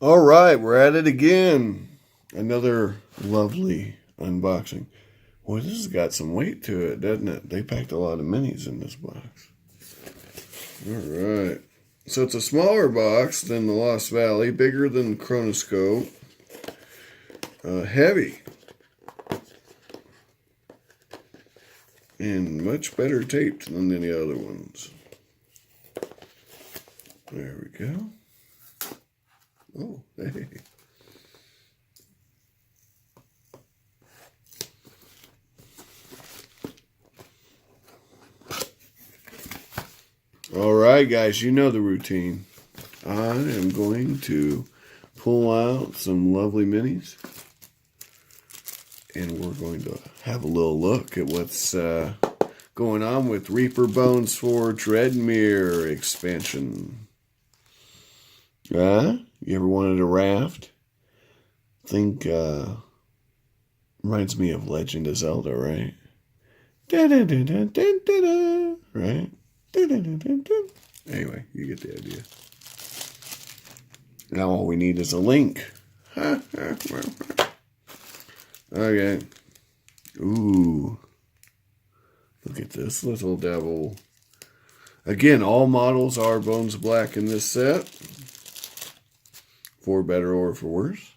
All right, we're at it again. Another lovely unboxing. Boy, this has got some weight to it, doesn't it? They packed a lot of minis in this box. All right. So it's a smaller box than the Lost Valley, bigger than the Chronoscope, heavy, and much better taped than any other ones. There we go. Oh, hey. All right, guys, you know the routine. I am going to pull out some lovely minis, and we're going to have a little look at what's going on with Reaper bones4 Dreadmere expansion. You ever wanted a raft? Think reminds me of Legend of Zelda, right? Da-da-da-da-da-da-da, right? Anyway, you get the idea. Now all we need is a link. Okay. Ooh. Look at this little devil. Again, all models are Bones Black in this set. For better or for worse.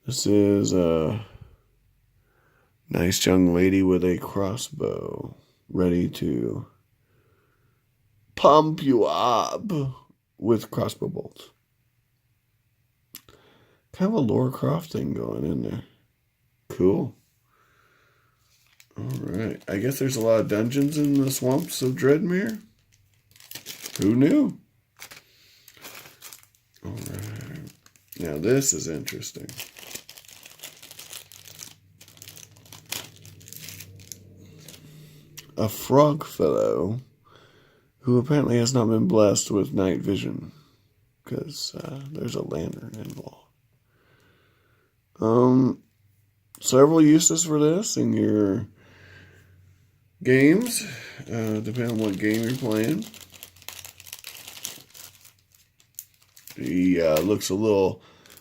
This is a nice young lady with a crossbow. Ready to pump you up with crossbow bolts. Kind of a Lara Croft thing going in there. Cool. Alright. I guess there's a lot of dungeons in the swamps of Dreadmere. Who knew? Alright. Now this is interesting. A frog fellow who apparently has not been blessed with night vision because there's a lantern involved. Several uses for this in your games, depending on what game you're playing. He looks a little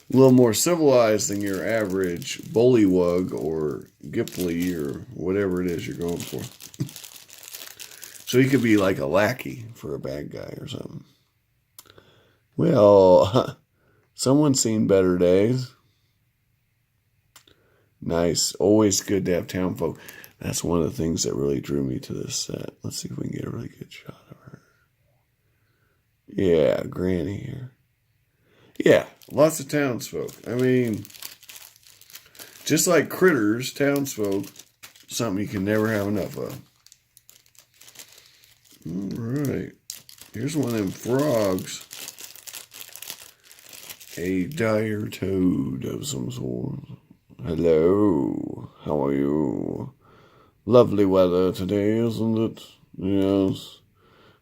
more civilized than your average bullywug or Giply or whatever it is you're going for. So he could be like a lackey for a bad guy or something. Well, someone's seen better days. Nice. Always good to have town folk. That's one of the things that really drew me to this set. Let's see if we can get a really good shot of her. Yeah, Granny here. Yeah, lots of townsfolk. I mean, just like critters, townsfolk, something you can never have enough of. Alright. Here's one of them frogs. A dire toad of some sort. Hello. How are you? Lovely weather today, isn't it? Yes.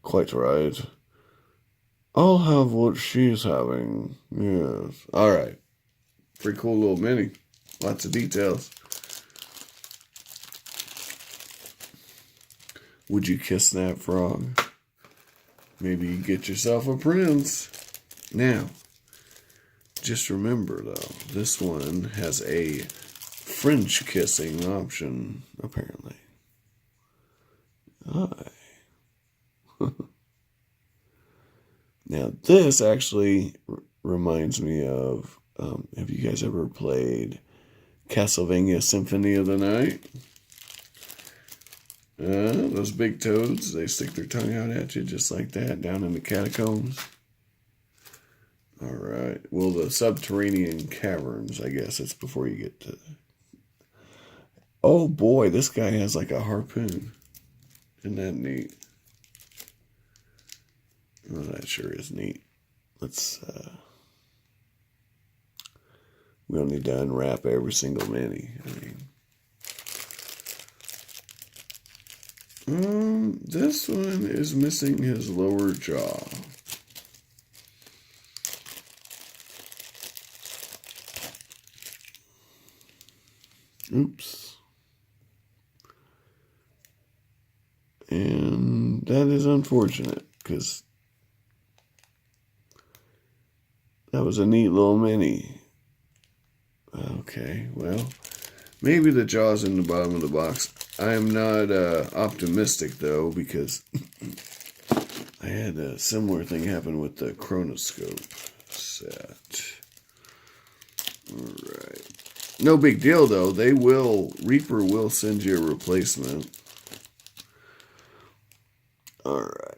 Quite right. I'll have what she's having. Yes. Alright. Pretty cool little mini. Lots of details. Would you kiss that frog? Maybe you get yourself a prince. Now, just remember though, this one has a French kissing option, apparently. Now, this actually reminds me of, have you guys ever played Castlevania Symphony of the Night? Those big toads, they stick their tongue out at you just like that down in the catacombs. Alright, well, the subterranean caverns, I guess it's before you get to... Oh boy, this guy has like a harpoon. Isn't that neat? Oh, that sure is neat. Let's, we don't need to unwrap every single mini. This one is missing his lower jaw. Oops. And that is unfortunate, because that was a neat little mini. Okay, well, maybe the jaw's in the bottom of the box. I am not optimistic, though, because I had a similar thing happen with the chronoscope set. Alright. No big deal, though. Reaper will send you a replacement. Alright.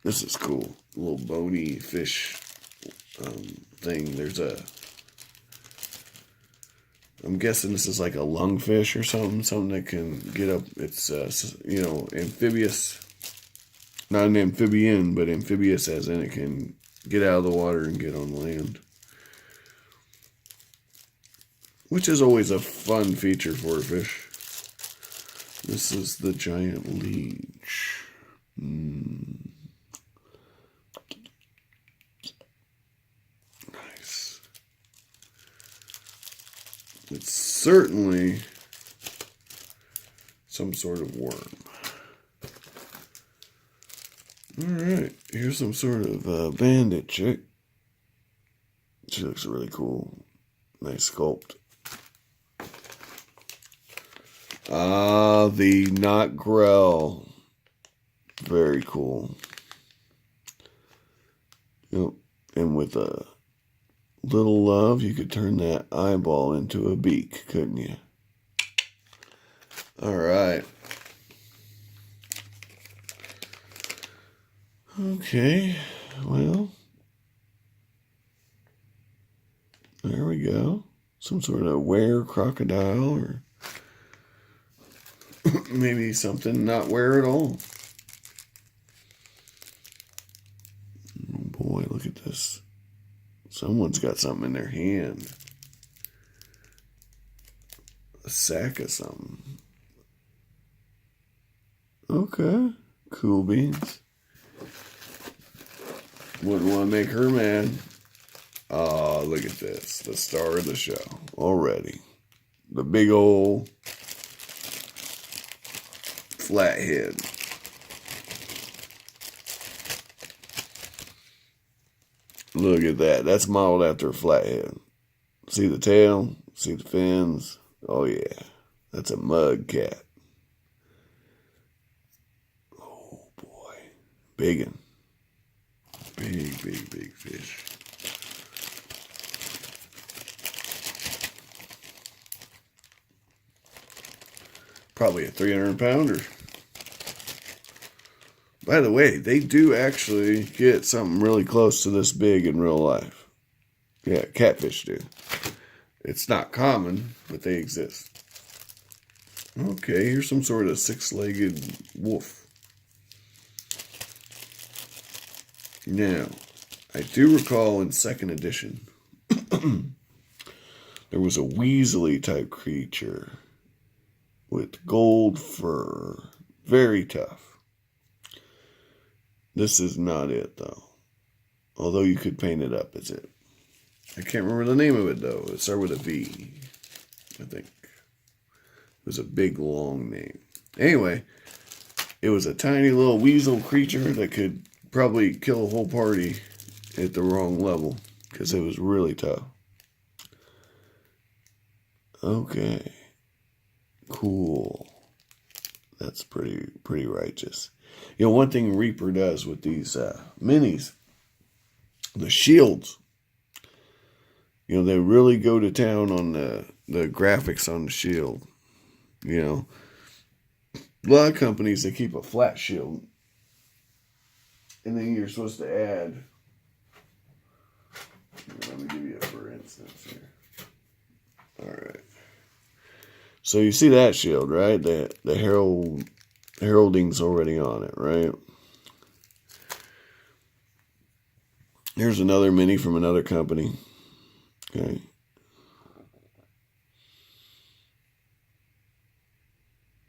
This is cool. A little bony fish thing. I'm guessing this is like a lungfish or something that can get up. It's, amphibious. Not an amphibian, but amphibious as in it can get out of the water and get on land. Which is always a fun feature for a fish. This is the giant leech. Nice. It's certainly some sort of worm. Alright, here's some sort of bandit chick. She looks really cool. Nice sculpt. The knot grell. Very cool. Yep. And with a little love, you could turn that eyeball into a beak, couldn't you? Alright. Okay. Well. There we go. Some sort of were crocodile or maybe something not were at all. Oh boy, look at this. Someone's got something in their hand. A sack of something. Okay. Cool beans. Wouldn't want to make her mad. Oh, look at this. The star of the show already. The big old flathead. Look at that. That's modeled after a flathead. See the tail? See the fins? Oh, yeah. That's a mud cat. Oh, boy. Biggin'. Big, big, big fish. Probably a 300-pounder. By the way, they do actually get something really close to this big in real life. Yeah, catfish do. It's not common, but they exist. Okay, here's some sort of six-legged wolf. Now, I do recall in 2nd edition, there was a weaselly type creature with gold fur. Very tough. This is not it, though. Although you could paint it up as it. I can't remember the name of it, though. It started with a V, I think. It was a big, long name. Anyway, it was a tiny little weasel creature that could probably kill a whole party at the wrong level because it was really tough. Okay. Cool. That's pretty righteous. You know, one thing Reaper does with these minis, the shields, you know, they really go to town on the graphics on the shield. You know, a lot of companies, they keep a flat shield. And then you're supposed to add, let me give you a for instance here. Alright. So you see that shield, right? The heralding's already on it, right? Here's another mini from another company. Okay.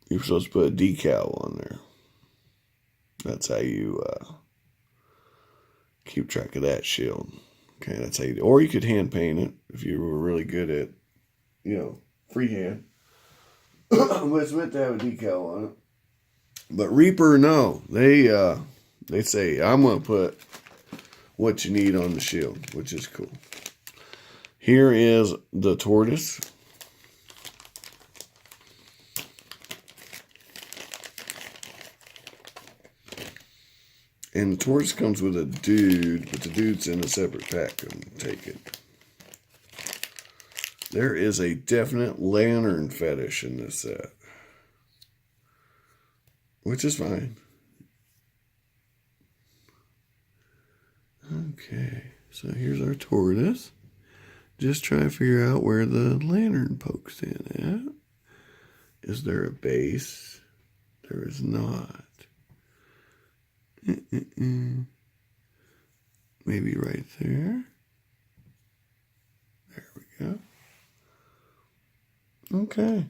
You're supposed to put a decal on there. That's how you keep track of that shield. Okay, that's how you do. Or you could hand paint it if you were really good at, you know, freehand. But it's meant to have a decal on it. But Reaper, no. They say, I'm going to put what you need on the shield, which is cool. Here is the tortoise. And the tortoise comes with a dude, but the dude's in a separate pack. Couldn't take it. There is a definite lantern fetish in this set, which is fine. Okay, so here's our tortoise. Just try to figure out where the lantern pokes in at. Is there a base? There is not. Maybe right there. There we go. Okay.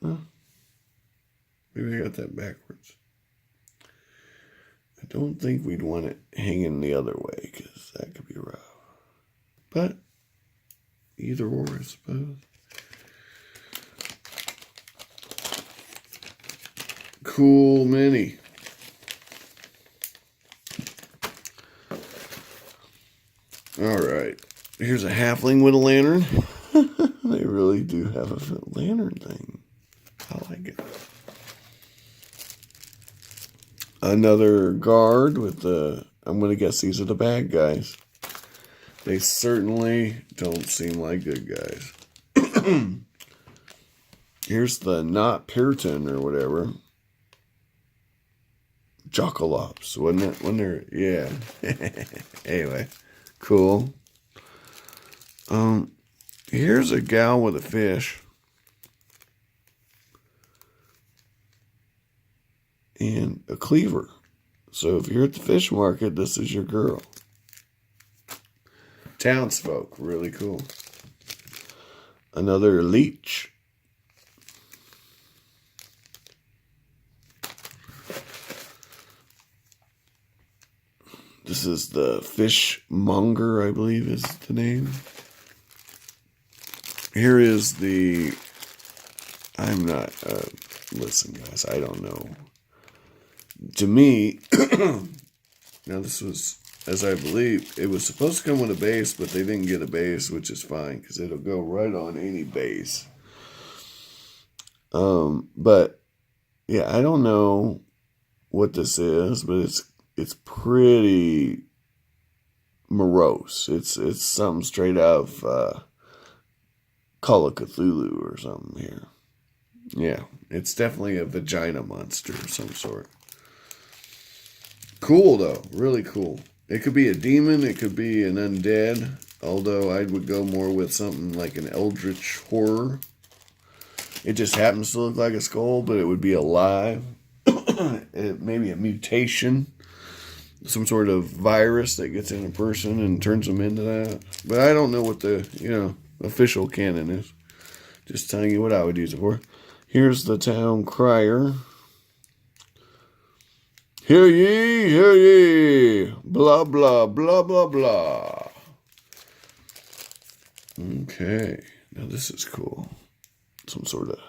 Huh. Maybe I got that backwards. I don't think we'd want it hanging the other way because that could be rough. But either or, I suppose. Cool mini. All right. Here's a halfling with a lantern. They really do have a lantern thing. I like it. Another guard with the... I'm going to guess these are the bad guys. They certainly don't seem like good guys. Here's the not Puritan or whatever. Jockalops, wasn't it? When they're... Yeah. Anyway. Cool. Here's a gal with a fish. And a cleaver. So if you're at the fish market, this is your girl. Townsfolk, really cool. Another leech. This is the fishmonger, I believe is the name. Here is the... I'm not... listen, guys, I don't know. To me... now, this was, as I believe, it was supposed to come with a base, but they didn't get a base, which is fine, because it'll go right on any base. But, yeah, I don't know what this is, but it's pretty morose. It's something straight out of Call of Cthulhu or something here. Yeah, it's definitely a vagina monster of some sort. Cool, though. Really cool. It could be a demon. It could be an undead. Although I would go more with something like an eldritch horror. It just happens to look like a skull, but it would be alive. Maybe a mutation. Some sort of virus that gets in a person and turns them into that. But I don't know what the, official canon is. Just telling you what I would use it for. Here's the town crier. Hear ye, blah, blah, blah, blah, blah. Okay, now this is cool. Some sort of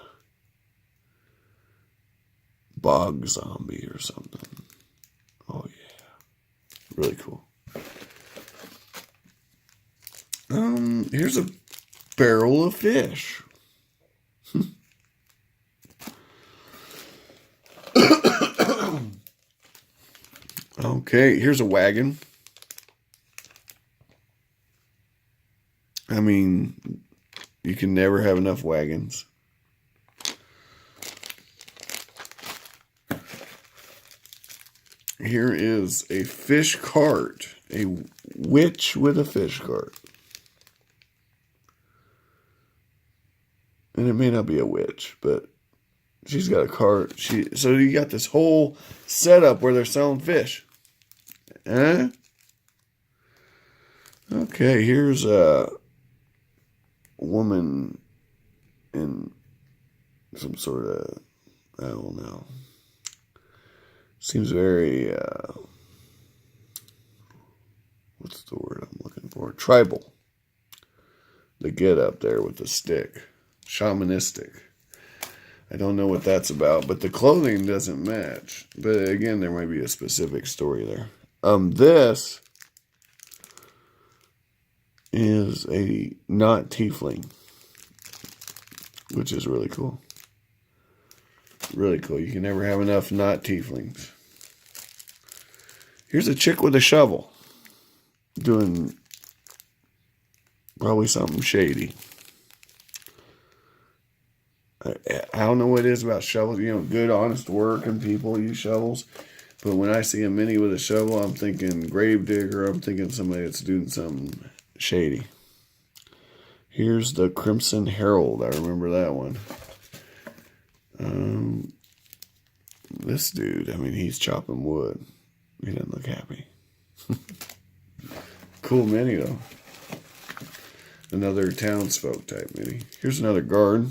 bog zombie or something. Oh, yeah. Really cool. Here's a barrel of fish. Okay, here's a wagon. I mean, you can never have enough wagons. Here is a fish cart. A witch with a fish cart. And it may not be a witch, but she's got a cart. So you got this whole setup where they're selling fish. Huh? Okay, here's a woman in some sort of, I don't know. Seems very, what's the word I'm looking for? Tribal. The get up there with the stick. Shamanistic. I don't know what that's about, but the clothing doesn't match. But again, there might be a specific story there. This is a not tiefling, which is really cool. Really cool. You can never have enough not tieflings. Here's a chick with a shovel doing probably something shady. I don't know what it is about shovels. You know, good, honest work and people use shovels. But when I see a mini with a shovel, I'm thinking gravedigger. I'm thinking somebody that's doing something shady. Here's the Crimson Herald. I remember that one. This dude, I mean, he's chopping wood. He doesn't look happy. Cool mini, though. Another townsfolk type mini. Here's another guard.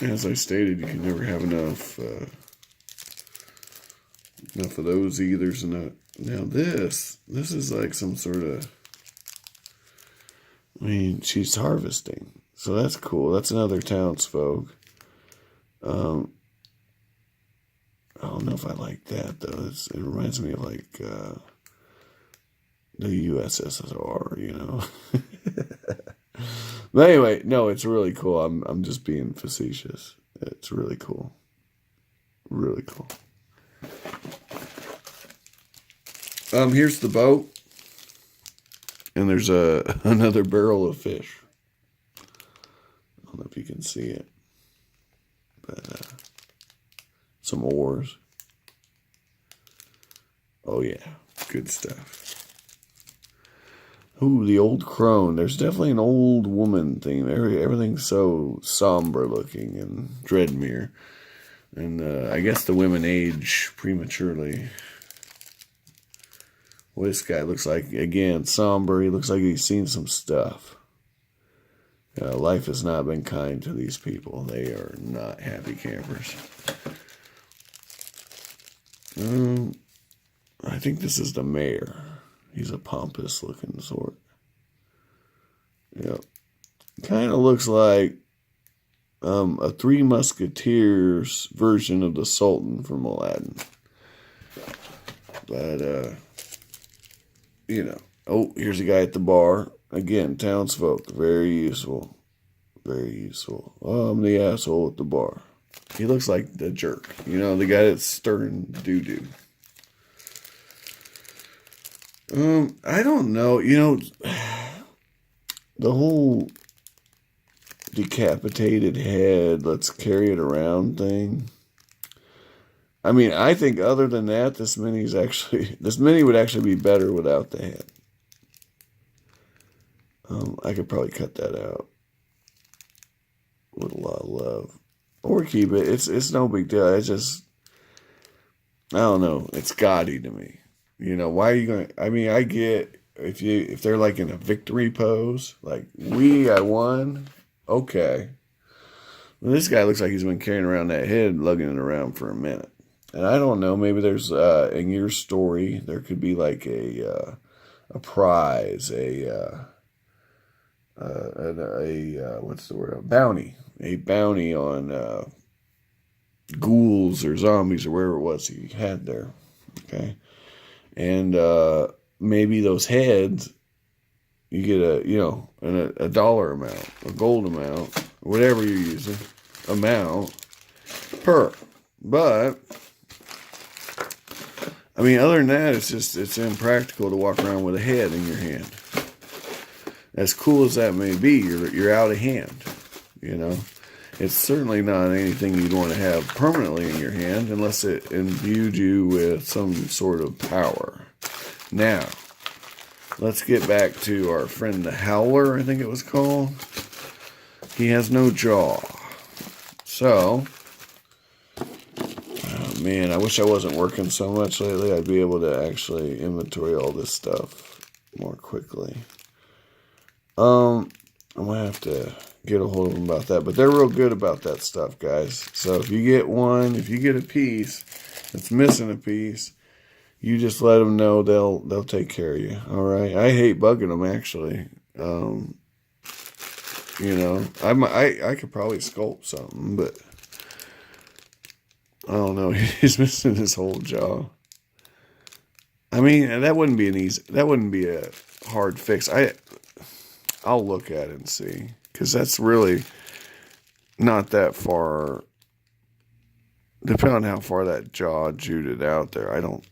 As I stated, you can never have enough of those either. Now this is like some sort of, I mean, she's harvesting. So that's cool. That's another townsfolk. I don't know if I like that, though. It reminds me of, like, the USSR, you know. But anyway, no, it's really cool. I'm just being facetious. It's really cool. Really cool. Here's the boat. And there's another barrel of fish. I don't know if you can see it. But some oars. Oh yeah, good stuff. Ooh, the old crone. There's definitely an old woman thing. Everything's so somber looking in Dreadmere. And I guess the women age prematurely. Well, this guy looks like, again, somber. He looks like he's seen some stuff. Life has not been kind to these people. They are not happy campers. I think this is the mayor. He's a pompous looking sort. Yep. Kind of looks like a Three Musketeers version of the Sultan from Aladdin. But, you know. Oh, here's a guy at the bar. Again, townsfolk. Very useful. Very useful. Oh, I'm the asshole at the bar. He looks like the jerk. You know, the guy that's stirring doo-doo. I don't know. You know, the whole decapitated head, let's carry it around thing. I mean, I think other than that, this mini would actually be better without the head. I could probably cut that out with a lot of love, or keep it. It's no big deal. It's just, I don't know. It's gaudy to me. You know, why are you going to... I mean, I get if they're like in a victory pose, like, I won, okay. Well, this guy looks like he's been carrying around that head, lugging it around for a minute. And I don't know, maybe there's, in your story, there could be like a prize, what's the word? A bounty on ghouls or zombies or wherever it was he had there, okay? And maybe those heads, you get a dollar amount, a gold amount, whatever you're using, amount per. But I mean, other than that, it's impractical to walk around with a head in your hand. As cool as that may be, you're out of hand. You know, it's certainly not anything you'd want to have permanently in your hand unless it imbued you with some sort of power. Now, let's get back to our friend the Howler, I think it was called. He has no jaw. So, oh man, I wish I wasn't working so much lately. I'd be able to actually inventory all this stuff more quickly. I'm going to have to get a hold of them about that. But they're real good about that stuff, guys. So if you get a piece that's missing a piece, you just let them know. They'll take care of you. All right. I hate bugging them, actually. You know, I could probably sculpt something, but I don't know. He's missing his whole jaw. I mean, that wouldn't be that wouldn't be a hard fix. I'll look at it and see, because that's really not that far. Depending on how far that jaw jutted out there, I don't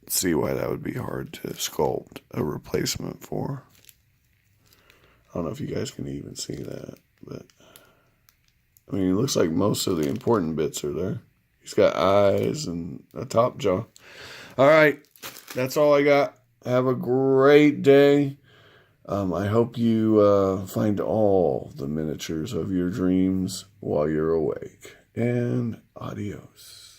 see why that would be hard to sculpt a replacement for. I don't know if you guys can even see that, but I mean, it looks like most of the important bits are there. He's got eyes and a top jaw. All right, that's all I got. Have a great day. I hope you find all the miniatures of your dreams while you're awake. And adios.